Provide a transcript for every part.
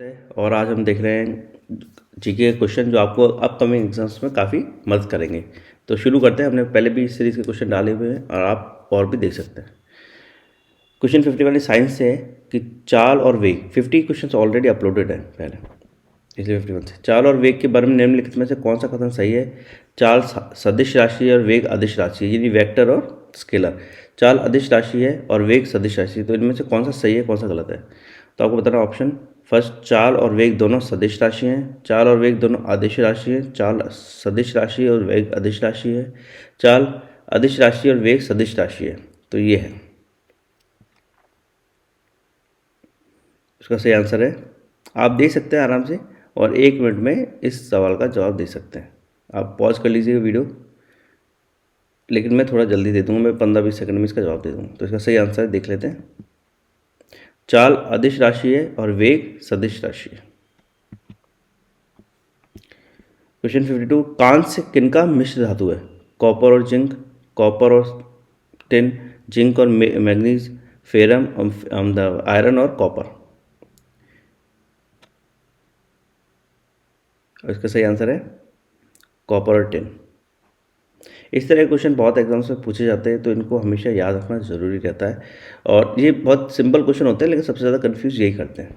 है और आज हम देख रहे हैं जीके के क्वेश्चन जो आपको अपकमिंग एग्जाम्स में काफ़ी मदद करेंगे। तो शुरू करते हैं। हमने पहले भी इस सीरीज़ के क्वेश्चन डाले हुए हैं और आप और भी देख सकते हैं। क्वेश्चन 51 साइंस से है कि चाल और वेग। 50 क्वेश्चन ऑलरेडी अपलोडेड है पहले, इसलिए 51 से। चाल और वेग के बारे में निम्नलिखित में से कौन सा कथन सही है? चाल सदिश राशि है और वेग अदिश राशि है, यानी वेक्टर और स्केलर। चाल अदिश राशि है और वेग सदिश राशि है, तो इनमें से कौन सा सही है कौन सा गलत है? तो आपको बताना ऑप्शन। फर्स्ट, चाल और वेग दोनों सदिश राशि हैं। चाल और वेग दोनों अदिश राशि हैं। चाल सदिश राशि और वेग अदिश राशि है। चाल अदिश राशि और वेग सदिश राशि है, तो ये है इसका सही आंसर है। आप देख सकते हैं आराम से और 1 मिनट में इस सवाल का जवाब दे सकते हैं। आप पॉज कर लीजिएगा वीडियो, लेकिन मैं थोड़ा जल्दी दे दूंगा, मैं 15-20 सेकंड में इसका जवाब दे दूंगा। तो इसका सही आंसर देख लेते हैं। चाल अदिश राशि है और वेग सदिश राशि है। क्वेश्चन 52, कांस्य किनका मिश्र धातु है? कॉपर और जिंक, कॉपर और टिन, जिंक और मैग्नीज, फेरम आयरन और कॉपर। और इसका सही आंसर है कॉपर और टिन। इस तरह के क्वेश्चन बहुत एग्जाम्स में पूछे जाते हैं, तो इनको हमेशा याद रखना ज़रूरी रहता है। और ये बहुत सिंपल क्वेश्चन होते हैं, लेकिन सबसे ज़्यादा कन्फ्यूज यही करते हैं।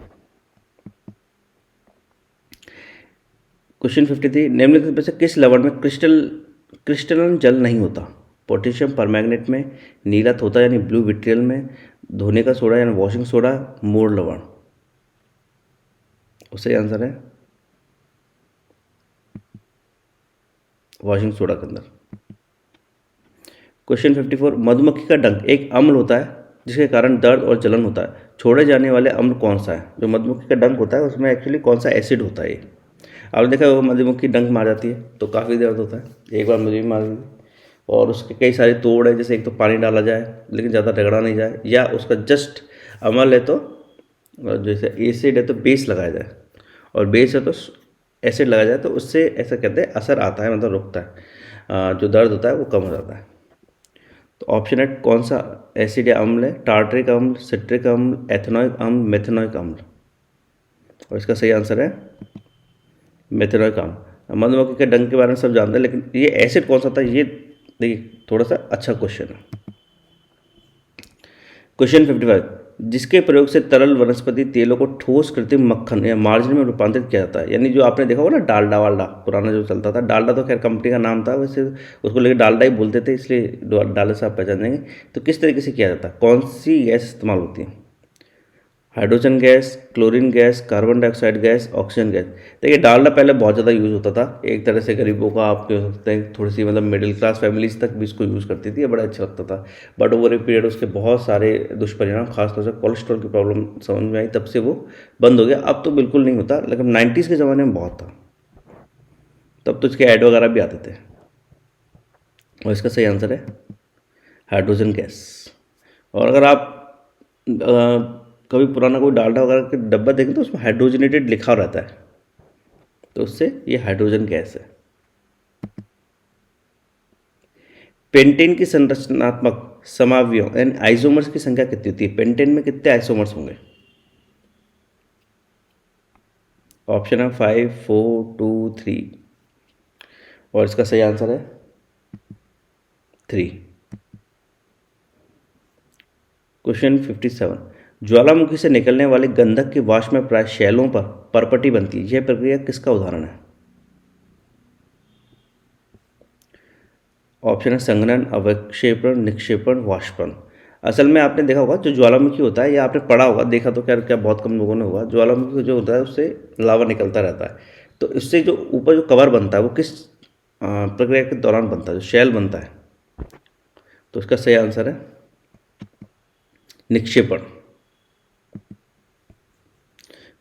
क्वेश्चन 53, निम्नलिखित में से किस लवण में क्रिस्टलन जल नहीं होता? पोटेशियम परमैंगनेट में, नीला तोता यानी ब्लू विट्रियल में, धोने का सोडा यानी वॉशिंग सोडा, मोर लवण। उससे आंसर है वॉशिंग सोडा के अंदर। क्वेश्चन 54, मधुमक्खी का डंक एक अम्ल होता है जिसके कारण दर्द और जलन होता है। छोड़े जाने वाले अम्ल कौन सा है? जो मधुमक्खी का डंक होता है उसमें एक्चुअली कौन सा एसिड होता है? ये आपने देखा वो मधुमक्खी डंक मार जाती है तो काफ़ी दर्द होता है। एक बार मुझे भी मार दी और उसके कई सारे तोड़ है, जैसे एक तो पानी डाला जाए लेकिन ज़्यादा रगड़ा नहीं जाए, या उसका जस्ट अमल है तो जैसे एसिड है तो बेस लगाया जाए, और बेस है तो एसिड लगाया जाए, तो उससे ऐसा कहते हैं असर आता है, मतलब रुकता है, जो दर्द होता है वो कम हो जाता है। तो ऑप्शन है कौन सा एसिड या अम्ल है? टार्टरिक अम्ल, सिट्रिक अम्ल, एथेनॉइक अम्ल, मेथेनॉइक अम्ल। और इसका सही आंसर है मेथेनॉइक अम्ल। मधुमक्खी के डंक के बारे में सब जानते हैं, लेकिन ये एसिड कौन सा था, ये देखिए थोड़ा सा अच्छा क्वेश्चन है। क्वेश्चन 55, जिसके प्रयोग से तरल वनस्पति तेलों को ठोस कृत्रिम मक्खन या मार्जिन में रूपांतरित किया जाता है, यानी जो आपने देखा होगा ना डालडा वालडा, पुराना जो चलता था डालडा, तो खैर कंपनी का नाम था, वैसे उसको लेकर डालडा ही बोलते थे, इसलिए डालडा से आप पहचान जाएंगे। तो किस तरीके से किया जाता है, कौन सी गैस इस्तेमाल होती है? Hydrogen gas, chlorine gas, carbon dioxide gas, oxygen gas. देखिए डालडा पहले बहुत ज़्यादा यूज़ होता था, एक तरह से गरीबों का आप कह सकते हैं, थोड़ी सी मतलब मिडिल क्लास फैमिलीज तक भी इसको यूज़ करती थी, बड़ा अच्छा लगता था। बट ओवर ए पीरियड उसके बहुत सारे दुष्परिणाम, खासतौर से कोलेस्ट्रॉल की प्रॉब्लम समझ में आई, तब से वो बंद हो गया। अब तो बिल्कुल नहीं होता, लेकिन 90s के ज़माने में बहुत था, तब तो इसके ऐड वगैरह भी आते थे। और इसका सही आंसर है हाइड्रोजन गैस। और अगर आप कभी पुराना कोई डालडा वगैरह के डब्बा देखें तो उसमें हाइड्रोजनेटेड लिखा रहता है, तो उससे ये हाइड्रोजन गैस है। पेंटेन की संरचनात्मक समावयव यानी आइसोमर्स की संख्या कितनी होती है? पेंटेन में कितने आइसोमर्स होंगे? ऑप्शन है 5, 4, 2, 3। और इसका सही आंसर है 3। क्वेश्चन 57, ज्वालामुखी से निकलने वाले गंधक के वाष्प में प्राय शैलों पर परपटी बनती है, यह प्रक्रिया किसका उदाहरण है? ऑप्शन है संघनन, अवक्षेपण, निक्षेपण, वाष्पन। असल में आपने देखा होगा जो ज्वालामुखी होता है, या आपने पढ़ा होगा, देखा तो क्या क्या बहुत कम लोगों ने होगा, ज्वालामुखी जो होता है उससे लावा निकलता रहता है, तो इससे जो ऊपर जो कवर बनता है वो किस प्रक्रिया के दौरान बनता है? जो शेल बनता है। तो इसका सही आंसर है निक्षेपण।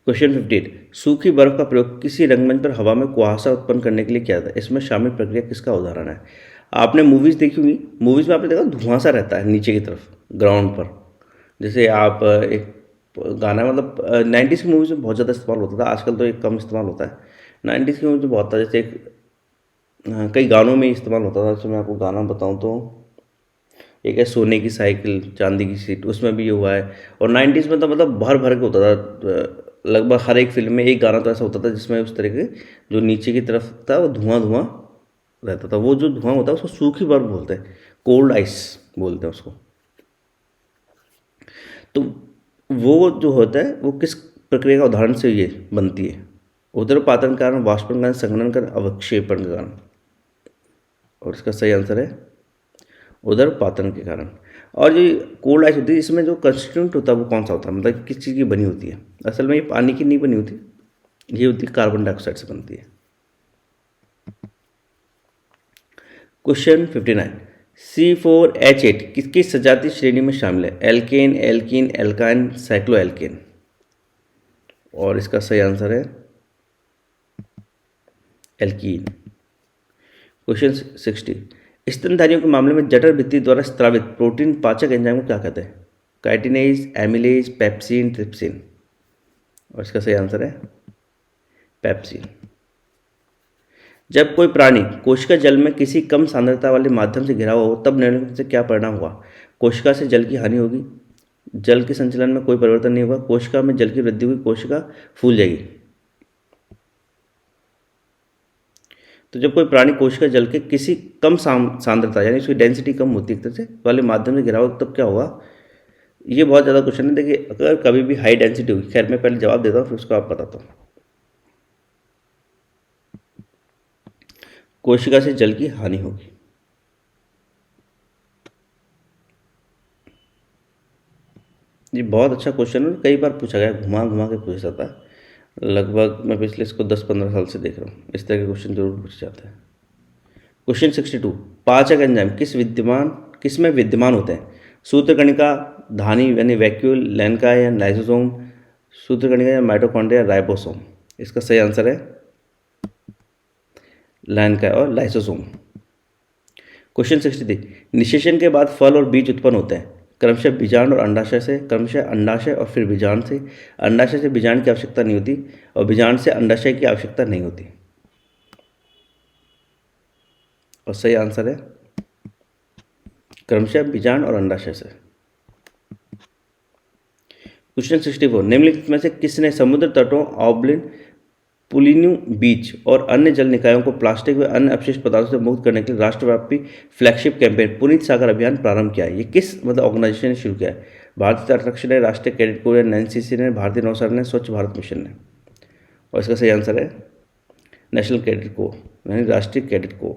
क्वेश्चन 58, सूखी बर्फ का प्रयोग किसी रंगमंच पर हवा में कुहासा उत्पन्न करने के लिए किया जाता है, इसमें शामिल प्रक्रिया किसका उदाहरण है? आपने मूवीज़ देखी होंगी, मूवीज़ में आपने देखा धुआं सा रहता है नीचे की तरफ ग्राउंड पर, जैसे आप एक गाना, मतलब 90s की मूवीज़ में बहुत ज़्यादा इस्तेमाल होता था, आजकल तो एक कम इस्तेमाल होता है। 90s की मूवीज में बहुत था, जैसे एक कई गानों में इस्तेमाल होता था। जैसे मैं आपको गाना बताऊँ तो एक है सोने की साइकिल चांदी की सीट, उसमें भी ये हुआ है। और 90s में तो मतलब भर भर के होता था लगभग हर एक फिल्म में एक गाना तो ऐसा होता था जिसमें उस तरह के जो नीचे की तरफ था वो धुआं धुआं रहता था। वो जो धुआं होता है उसको सूखी बर्फ बोलते हैं, कोल्ड आइस बोलते हैं उसको। तो वो जो होता है वो किस प्रक्रिया का उदाहरण से ये बनती है? उदरपातन के कारण, वाष्पन के कारण, संघनन के कारण, अवक्षेपण के कारण। और इसका सही आंसर है उदरपातन के कारण। और ये कोल्ड आइस होती है, इसमें जो कंस्टिट्यूंट होता है वो कौन सा होता है, मतलब किस चीज़ की बनी होती है? असल में ये पानी की नहीं बनी होती, ये होती है कार्बन डाइऑक्साइड से बनती है। क्वेश्चन 59, C4H8 किसकी सजातीय श्रेणी में शामिल है? Alkane, alkene, alkyne, cyclo alkane. और इसका सही आंसर है एल्कीन। क्वेश्चन 60, स्तनधारियों के मामले में जठर भित्ति द्वारा स्त्रावित प्रोटीन पाचक एंजाइम को क्या कहते हैं? Chitinase, amylase, pepsin, trypsin. और इसका सही आंसर है पेप्सिन। जब कोई प्राणी कोशिका जल में किसी कम सांद्रता वाले माध्यम से घिरा हुआ हो तब निर्णय से क्या परिणाम हुआ? कोशिका से जल की हानि होगी, जल के संचलन में कोई परिवर्तन नहीं होगा, कोशिका में जल की वृद्धि हुई, कोशिका फूल जाएगी। तो जब कोई प्राणी कोशिका जल के किसी कम सांद्रता यानी उसकी डेंसिटी कम होती है एक तरह से वाले माध्यम से घिरा हो तब क्या होगा? ये बहुत ज़्यादा क्वेश्चन है। देखिए, अगर कभी भी हाई डेंसिटी होगी, खैर मैं पहले जवाब देता हूँ फिर उसको आप बताता हूँ। कोशिका से जल की हानि होगी। ये बहुत अच्छा क्वेश्चन है, कई बार पूछा गया, घुमा घुमा के पूछा जाता है। लगभग मैं पिछले इसको 10-15 साल से देख रहा हूँ, इस तरह के क्वेश्चन जरूर पूछे जाते हैं। क्वेश्चन 62, पाचक एंजाइम किस में विद्यमान होते हैं? सूत्रकणिका, धानी यानी वैक्यूल, लैनका या लाइसोसोम, सूत्रकणिका या माइटोकॉन्ड्रिया, राइबोसोम। इसका सही आंसर है लैनका और लाइसोसोम। क्वेश्चन 63, निषेचन के बाद फल और बीज उत्पन्न होते हैं, क्रमशः बीजांड और अंडाशय से, क्रमशः अंडाशय और फिर बीजांड से, अंडाशय से बीजांड की आवश्यकता नहीं होती और बीजांड से अंडाशय की आवश्यकता नहीं होती। और सही आंसर है क्रमशः बीजांड और अंडाशय से। क्वेश्चन 64, निम्नलिखित में से किसने समुद्र तटों, ऑबलिन, पुलिन्यू बीच और अन्य जल निकायों को प्लास्टिक व अन्य अपशिष्ट पदार्थों से मुक्त करने के लिए राष्ट्रव्यापी फ्लैगशिप कैंपेन पुनीत सागर अभियान प्रारंभ किया है? ये किस ऑर्गेनाइजेशन ने शुरू किया है? भारतीय तटरक्षक ने, राष्ट्रीय कैडेट कोर ने, एनसीसी ने, भारतीय नौसेना ने, स्वच्छ भारत मिशन ने। और इसका सही आंसर है नेशनल कैडेट कोर यानी राष्ट्रीय कैडेट कोर।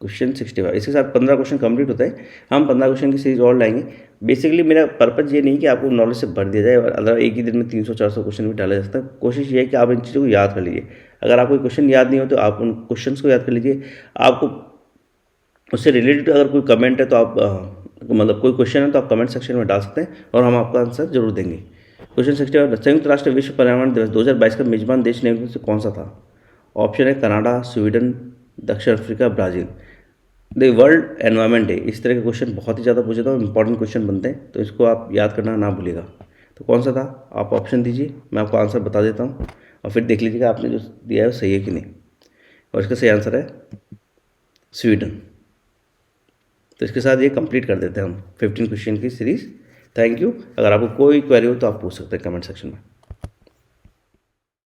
क्वेश्चन 65, इसके साथ 15 क्वेश्चन कंप्लीट होते हैं। हम 15 क्वेश्चन की सीरीज और लाएंगे। बेसिकली मेरा पर्पज़ ये नहीं कि आपको नॉलेज से भर दिया जाए और अगर एक ही दिन में 300-400 क्वेश्चन भी डाला जा सकता है। कोशिश ये है कि आप इन चीज़ों को याद कर लीजिए। अगर आपको क्वेश्चन याद नहीं हो तो आप उन क्वेश्चंस को याद कर लीजिए। आपको उससे रिलेटेड अगर कोई कमेंट है तो आप मतलब कोई क्वेश्चन है तो आप कमेंट सेक्शन में डाल सकते हैं और हम आपका आंसर जरूर देंगे। क्वेश्चन 61, संयुक्त राष्ट्र विश्व पर्यावरण दिवस 2022 का मेजबान देश निम्न से कौन सा था? ऑप्शन है कनाडा, स्वीडन, दक्षिण Africa, Brazil. The world environment day, इस तरह के क्वेश्चन बहुत ही ज़्यादा पूछे था, इंपॉर्टेंट क्वेश्चन बनते हैं, तो इसको आप याद करना ना भूलिएगा। तो कौन सा था? आप ऑप्शन दीजिए, मैं आपको आंसर बता देता हूँ और फिर देख लीजिएगा आपने जो दिया है वो सही है कि नहीं। और इसका सही आंसर है स्वीडन। तो इसके साथ ये कंप्लीट कर देते हैं हम 15 क्वेश्चन की सीरीज़। Thank you. अगर आपको कोई क्वेरी हो तो आप पूछ सकते हैं कमेंट सेक्शन में।